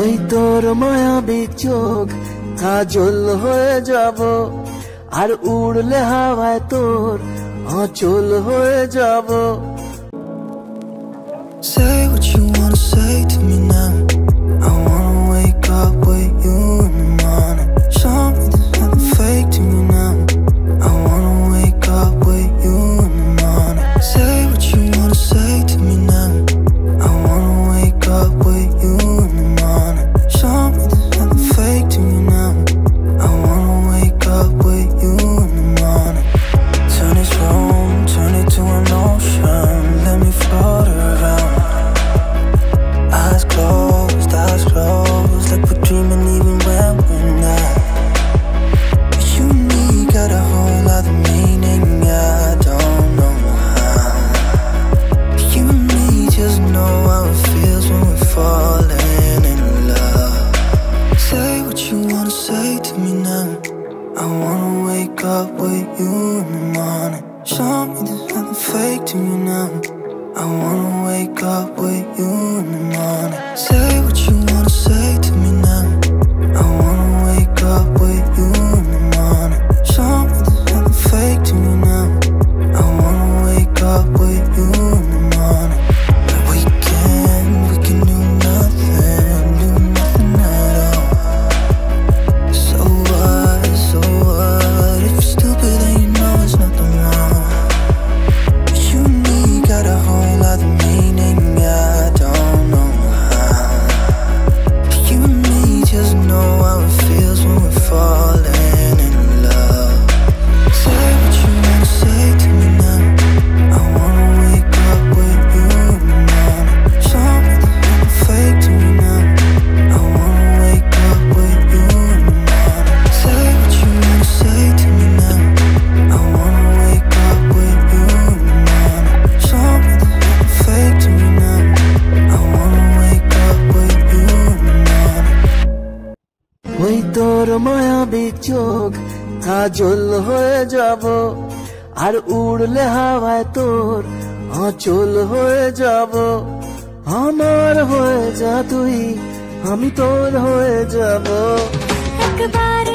ওই তোর মায়াবী চোখ কাজল হয়ে যাব, আর উড়লে হাওয়ায় তোর আঁচল হয়ে যাব। Say what you wanna say to me now. I wanna wake up with you in the morning. Show me there's nothing fake to me now. I wanna wake up with you in the morning. Say what you wanna say to me now. I wanna wake up with you in the morning. Show me there's nothing fake to me now. I wanna wake up with you in the morning. Turn this room, turn it to an ocean. Let me float around. Eyes closed, like we're dreaming even when we're not. You and me got a whole other meaning, I don't know how. You and me just know how it feels when we're falling in love. Say what you wanna say to me now. I wanna wake up with you in the morning. Show me there's nothing fake to me now. I wanna wake up with you in the morning. Say what you wanna say to me now. I wanna wake up with you in the morning. Show me there's nothing fake to me now. I wanna wake up with you in the morning. We can do nothing at all. So what, if you're stupid then you know it's nothing wrong. You and me got a whole other meaning, I don't know how. You and me just know how it feels when we're falling in love. Say what you wanna say to me now. I wanna wake up with you in the morning. Show me there's nothing fake to me now. I wanna wake up with you in the morning. Say what you wanna say to me now. I wanna wake up with you in the morning. Show me there's nothing fake to me now. I wanna wake up with you in the morning. ওই তোর মায়াবী চোখ কাজল হয়ে যাব, আর উড়লে হাওয়ায় তোর আঁচল হয়ে যাব। আমার হয়ে যা তুই, আমি তোর হয়ে যাব। একবার